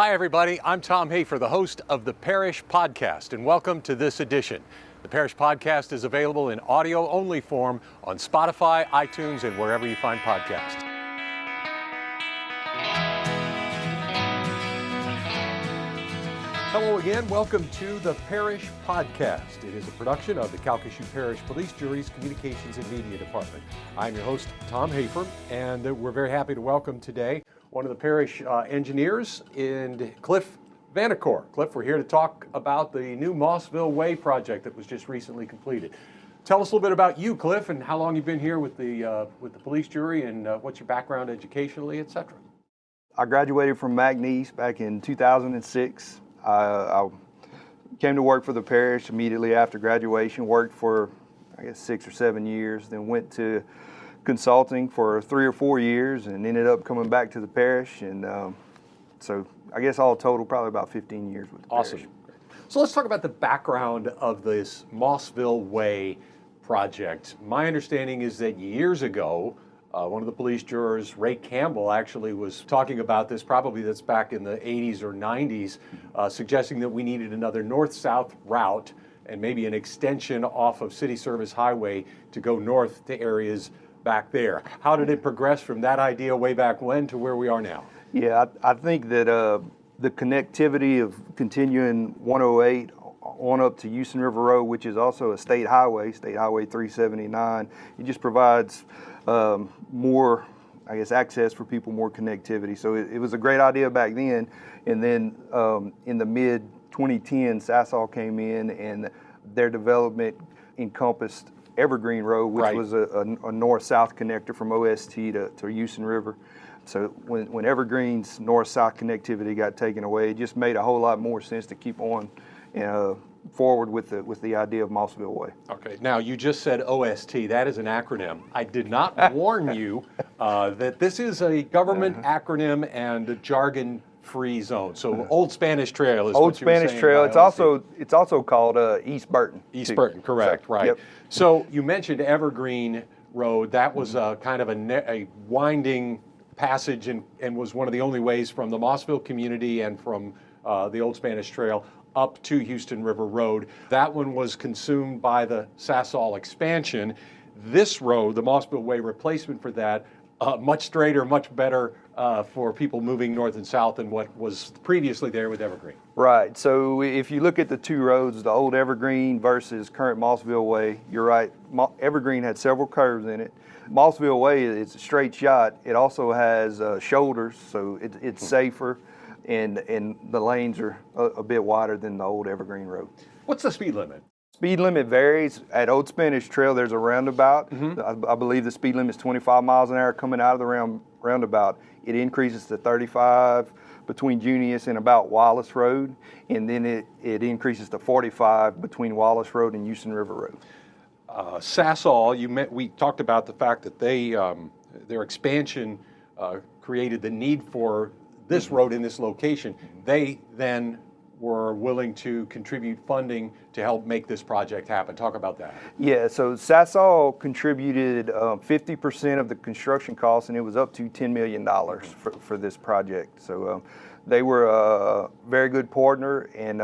Hi, everybody. I'm Tom Hafer, the host of the Parish Podcast, and welcome to this edition. The Parish Podcast is available in audio-only form on Spotify, iTunes, and wherever you find podcasts. Hello again. Welcome to the Parish Podcast. It is a production of the Calcasieu Parish Police Jury's Communications and Media Department. I'm your host, Tom Hafer, and we're very happy to welcome today one of the parish engineers in Clifton Vanicor. Cliff, we're here to talk about the new Mossville Way project that was just recently completed. Tell us a little bit about you, Cliff, and how long you've been here with the police jury, and what's your background educationally, etc. I graduated from McNeese back in 2006. I came to work for the parish immediately after graduation, worked for, 6 or 7 years, then went to consulting for 3 or 4 years and ended up coming back to the parish. And so I guess all total, probably about 15 years with the parish. Awesome. So let's talk about the background of this Mossville Way project. My understanding is that years ago, one of the police jurors, Ray Campbell, actually was talking about this, probably that's back in the 80s or 90s, suggesting that we needed another north-south route and maybe an extension off of City Service Highway to go north to areas back there. How did it progress from that idea way back when to where we are now? Yeah, I think that the connectivity of continuing 108 on up to Houston River Road, which is also a state highway, State Highway 379, it just provides more, access for people, more connectivity. So it was a great idea back then. And then in the mid-2010s, Sasol came in and their development encompassed Evergreen Road, which was a north-south connector from OST to Houston River. So when Evergreen's north-south connectivity got taken away, it just made a whole lot more sense to keep on forward with the idea of Mossville Way. Okay, now you just said OST. That is an acronym. I did not warn you that this is a government acronym and a jargon-free zone. So Old Spanish Trail is Old what you were saying. Spanish Trail. It's also called East Burton. East Burton, correct, right. Yep. So you mentioned Evergreen Road. That was kind of a winding passage and was one of the only ways from the Mossville community and from the Old Spanish Trail up to Houston River Road. That one was consumed by the Sasol expansion. This road, the Mossville Way replacement for that, much straighter, much better for people moving north and south than what was previously there with Evergreen. Right, so if you look at the two roads, the old Evergreen versus current Mossville Way, you're right, Evergreen had several curves in it. Mossville Way is a straight shot. It also has shoulders, so it's safer. And the lanes are a bit wider than the old Evergreen Road. What's the speed limit? Speed limit varies. At Old Spanish Trail, there's a roundabout. I believe the speed limit is 25 miles an hour coming out of the roundabout. It increases to 35 between Junius and about Wallace Road, and then it increases to 45 between Wallace Road and Houston River Road. Sasol, we talked about the fact that their expansion created the need for this road in this location. They then were willing to contribute funding to help make this project happen. Talk about that. Yeah, so Sasol contributed 50% of the construction costs, and it was up to $10 million for this project. So they were a very good partner and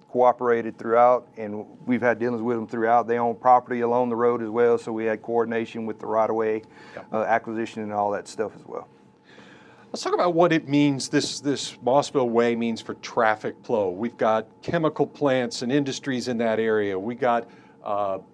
cooperated throughout, and we've had dealings with them throughout. They own property along the road as well, so we had coordination with the right-of-way acquisition and all that stuff as well. Let's talk about what it means, this Mossville Way means for traffic flow. We've got chemical plants and industries in that area. We got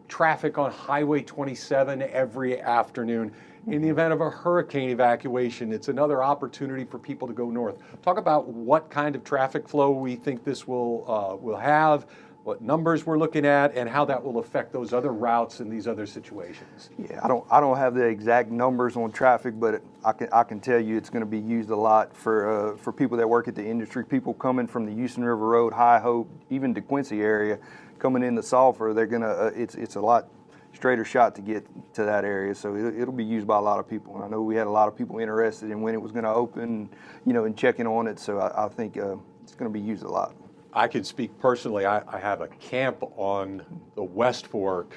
traffic on Highway 27 every afternoon. In the event of a hurricane evacuation, it's another opportunity for people to go north. Talk about what kind of traffic flow we think this will have, what numbers we're looking at, and how that will affect those other routes in these other situations. Yeah, I don't have the exact numbers on traffic, but I can tell you it's going to be used a lot for people that work at the industry, people coming from the Houston River Road, High Hope, even DeQuincy area, coming into Sulphur. They're gonna it's a lot straighter shot to get to that area, so it'll be used by a lot of people. And I know we had a lot of people interested in when it was going to open, and checking on it. So I think it's going to be used a lot. I can speak personally. I have a camp on the West Fork,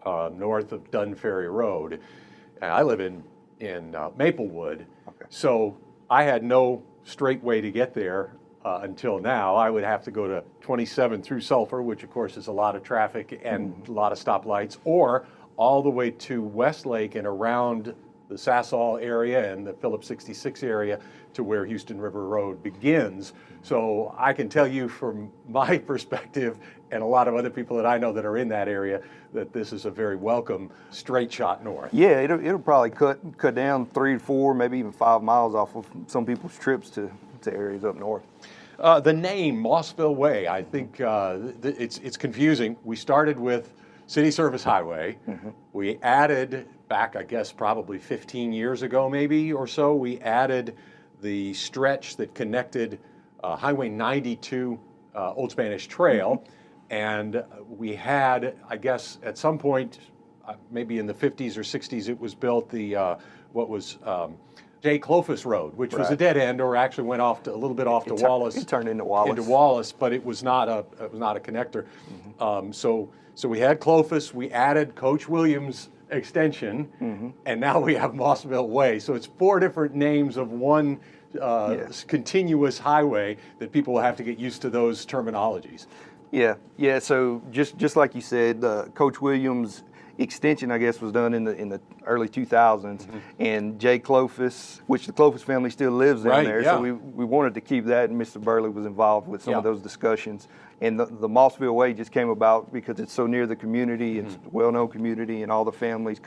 north of Dunn Ferry Road, and I live in Maplewood. Okay. So I had no straight way to get there until now. I would have to go to 27 through Sulphur, which of course is a lot of traffic and a lot of stoplights, or all the way to Westlake and around the Sasol area and the Phillips 66 area to where Houston River Road begins. So I can tell you from my perspective and a lot of other people that I know that are in that area that this is a very welcome straight shot north. Yeah, it'll probably cut down 3 to 4, maybe even 5 miles off of some people's trips to areas up north. The name Mossville Way, I think it's confusing. We started with City Service Highway. We added back, I guess, probably 15 years ago, maybe or so, we added the stretch that connected Highway 92, Old Spanish Trail. And we had, I guess, at some point, maybe in the 50s or 60s, it was built what was J. Clovis Road, which was a dead end, or actually went off to a little bit off to Wallace. It turned into Wallace. But it was not a connector. So we had Clovis. We added Coach Williams Extension, and now we have Mossville Way. So it's 4 different names of one continuous highway that people will have to get used to those terminologies. Yeah. So just like you said, the Coach Williams extension, I guess, was done in the early 2000s, and J. Clovis, which the Clovis family still lives down there. So we wanted to keep that, and Mr. Burley was involved with some of those discussions. And the Mossville Way just came about because it's so near the community, it's a well-known community, and all the families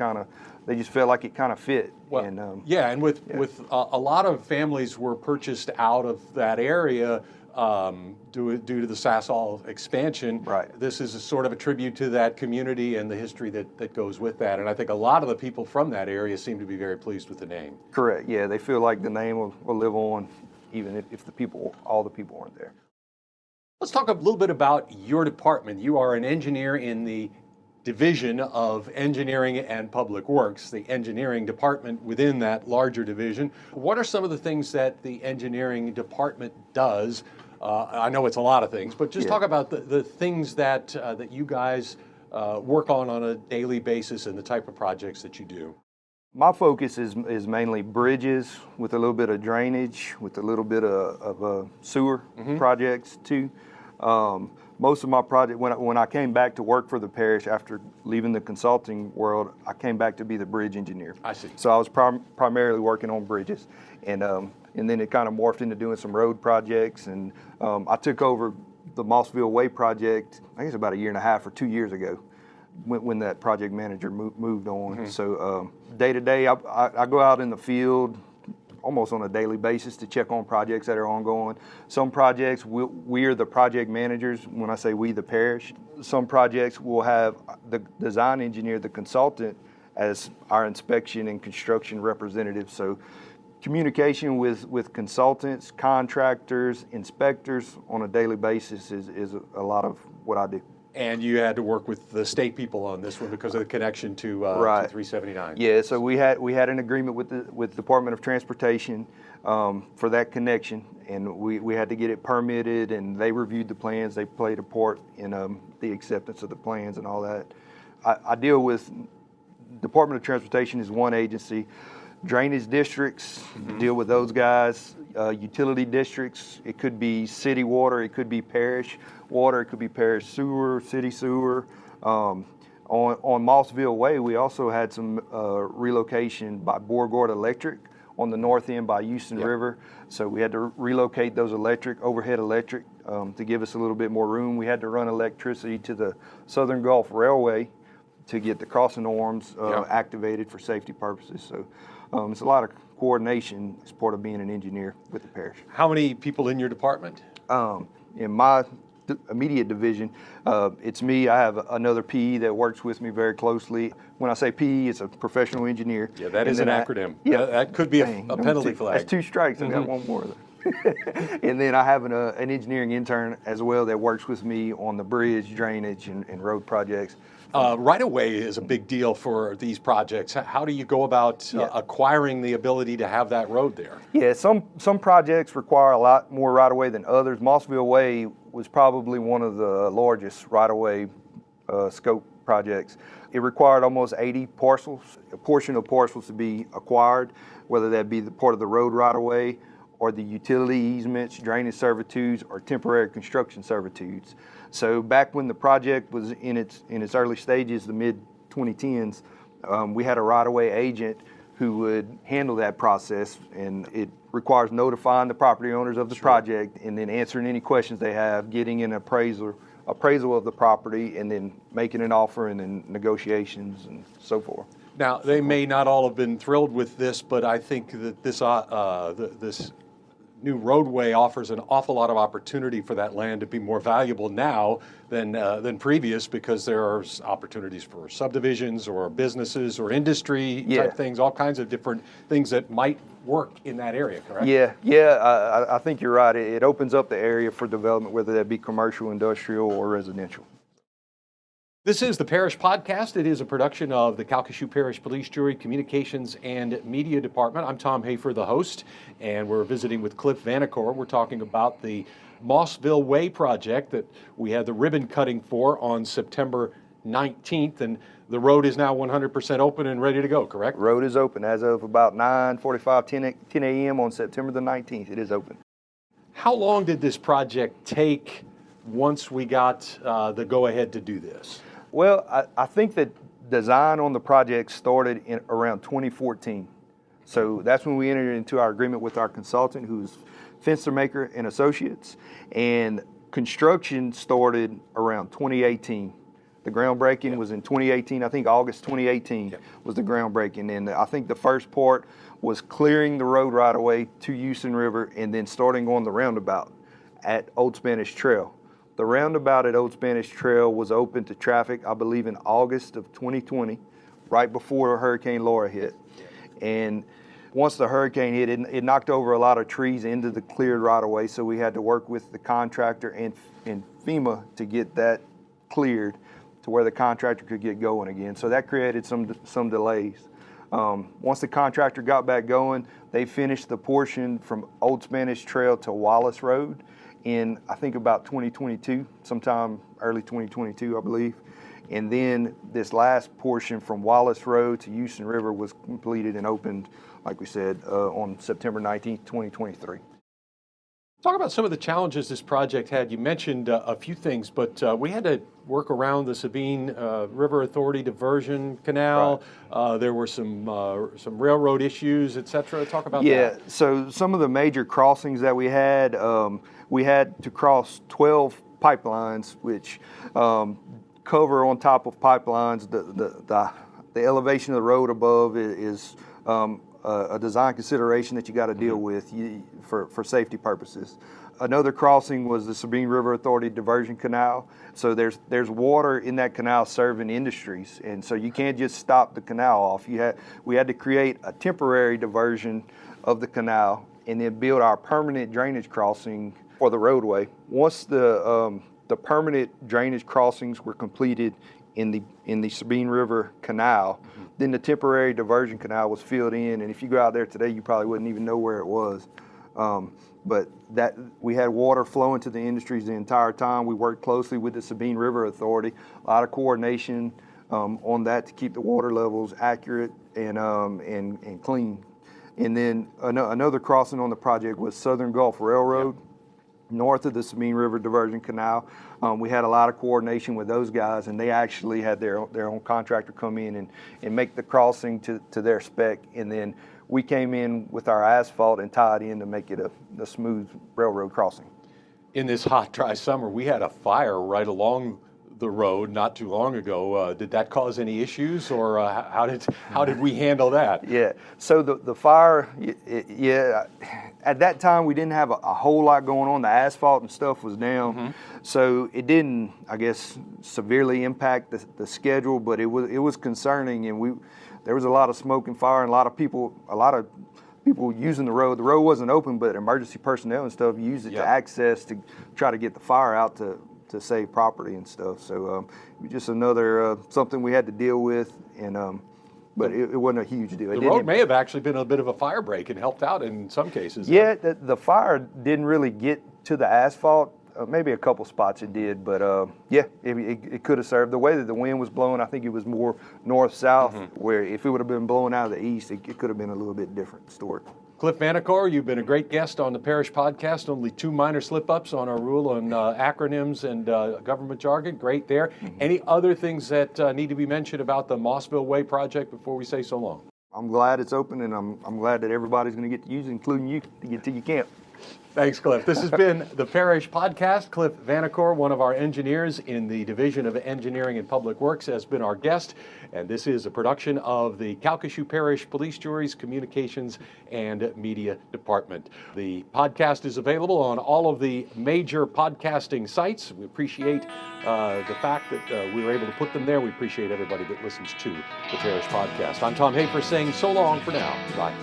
they just felt like it kind of fit. Well, and with a lot of families were purchased out of that area due to the Sasol expansion. Right. This is a sort of a tribute to that community and the history that goes with that. And I think a lot of the people from that area seem to be very pleased with the name. Correct. Yeah, they feel like the name will live on even if all the people aren't there. Let's talk a little bit about your department. You are an engineer in the Division of Engineering and Public Works, the engineering department within that larger division. What are some of the things that the engineering department does? I know it's a lot of things, but just talk about the things that you guys work on a daily basis and the type of projects that you do. My focus is mainly bridges with a little bit of drainage, with a little bit of sewer projects too. Most of my project, when I came back to work for the parish after leaving the consulting world, I came back to be the bridge engineer. I see. So I was primarily working on bridges, and then it kind of morphed into doing some road projects, and I took over the Mossville Way project, I guess about 1.5 years or 2 years ago, when that project manager moved on. So day to day, I go out in the field almost on a daily basis to check on projects that are ongoing. Some projects, we are the project managers. When I say we, the parish. Some projects will have the design engineer, the consultant, as our inspection and construction representative. So communication with consultants, contractors, inspectors on a daily basis is a lot of what I do. And you had to work with the state people on this one because of the connection to 379. Yeah, so we had an agreement with the Department of Transportation for that connection, and we had to get it permitted, and they reviewed the plans. They played a part in the acceptance of the plans and all that. I deal with Department of Transportation is one agency. Drainage districts, deal with those guys. Utility districts, it could be city water, it could be parish water, it could be parish sewer, city sewer. On Mossville Way, we also had some relocation by Beauregard Electric on the north end by Houston River. So we had to relocate those overhead electric to give us a little bit more room. We had to run electricity to the Southern Gulf Railway to get the crossing arms activated for safety purposes. So it's a lot of coordination as part of being an engineer with the parish. How many people in your department? In my immediate division, it's me. I have another PE that works with me very closely. When I say PE, it's a professional engineer. Yeah, that is an acronym. That could be a penalty flag. That's 2 strikes. I've got one more. And then I have an engineering intern as well that works with me on the bridge, drainage, and road projects. Right-of-way is a big deal for these projects. How do you go about acquiring the ability to have that road there? Yeah, some projects require a lot more right-of-way than others. Mossville Way was probably one of the largest right-of-way scope projects. It required almost 80 parcels, a portion of parcels to be acquired, whether that be the part of the road right-of-way or the utility easements, drainage servitudes, or temporary construction servitudes. So back when the project was in its early stages, the mid-2010s, we had a right-of-way agent who would handle that process, and it requires notifying the property owners of the project and then answering any questions they have, getting an appraisal of the property, and then making an offer and then negotiations and so forth. Now, they may not all have been thrilled with this, but I think that this new roadway offers an awful lot of opportunity for that land to be more valuable now than previous, because there are opportunities for subdivisions or businesses or industry type things, all kinds of different things that might work in that area, correct? I think you're right. It opens up the area for development, whether that be commercial, industrial, or residential. This is the Parish Podcast. It is a production of the Calcasieu Parish Police Jury Communications and Media Department. I'm Tom Hafer, the host, and we're visiting with Clifton Vanicor. We're talking about the Mossville Way project that we had the ribbon cutting for on September 19th, and the road is now 100% open and ready to go, correct? Road is open as of about 9:45, 10 a.m. on September the 19th. It is open. How long did this project take once we got the go-ahead to do this? Well, I think that design on the project started in around 2014. So that's when we entered into our agreement with our consultant, who's Fencer Maker and Associates, and construction started around 2018. The groundbreaking was in 2018. I think August 2018 was the groundbreaking, and I think the first part was clearing the road right away to Houston River and then starting on the roundabout at Old Spanish Trail. The roundabout at Old Spanish Trail was open to traffic, I believe, in August of 2020, right before Hurricane Laura hit. And once the hurricane hit, it knocked over a lot of trees into the cleared right-of-way, so we had to work with the contractor and FEMA to get that cleared to where the contractor could get going again. So that created some delays. Once the contractor got back going, they finished the portion from Old Spanish Trail to Wallace Road in, I think, about 2022, sometime early 2022, I believe. And then this last portion from Wallace Road to Houston River was completed and opened, like we said, on September 19th, 2023. Talk about some of the challenges this project had. You mentioned a few things, but we had to work around the Sabine River Authority diversion canal. Right. There were some railroad issues, et cetera. Talk about that. Yeah, so some of the major crossings that we had to cross 12 pipelines, which cover on top of pipelines. The elevation of the road above is a design consideration that you got to deal with for safety purposes. Another crossing was the Sabine River Authority Diversion Canal. So there's water in that canal serving industries, and so you can't just stop the canal off. We had to create a temporary diversion of the canal and then build our permanent drainage crossing for the roadway. Once the permanent drainage crossings were completed in the Sabine River Canal, then the temporary diversion canal was filled in, and if you go out there today, you probably wouldn't even know where it was. But that we had water flowing to the industries the entire time. We worked closely with the Sabine River Authority, a lot of coordination on that to keep the water levels accurate and clean. And then another crossing on the project was Southern Gulf Railroad. North of the Sabine River Diversion Canal. We had a lot of coordination with those guys, and they actually had their own contractor come in and make the crossing to their spec, and then we came in with our asphalt and tied in to make it a smooth railroad crossing. In this hot, dry summer, we had a fire right along the road not too long ago. Did that cause any issues, or how did we handle that? Yeah, so the fire, at that time we didn't have a whole lot going on. The asphalt and stuff was down, so it didn't, I guess, severely impact the schedule, but it was concerning, and there was a lot of smoke and fire, and a lot of people using the road. The road wasn't open, but emergency personnel and stuff used it to access to try to get the fire out to save property and stuff. So just another something we had to deal with, and but it wasn't a huge deal. The road may have actually been a bit of a fire break and helped out in some cases. Yeah, the fire didn't really get to the asphalt. Maybe a couple spots it did, but it could have served. The way that the wind was blowing, I think it was more north-south, where if it would have been blowing out of the east, it could have been a little bit different story. Cliff Vanicor, you've been a great guest on the Parish Podcast. Only 2 minor slip-ups on our rule on acronyms and government jargon. Great there. Any other things that need to be mentioned about the Mossville Way project before we say so long? I'm glad it's open, and I'm glad that everybody's going to get to use it, including you, to get to your camp. Thanks, Cliff. This has been the Parish Podcast. Cliff Vanicor, one of our engineers in the Division of Engineering and Public Works, has been our guest. And this is a production of the Calcasieu Parish Police Jury's Communications and Media Department. The podcast is available on all of the major podcasting sites. We appreciate the fact that we were able to put them there. We appreciate everybody that listens to the Parish Podcast. I'm Tom Hafer saying so long for now. Bye.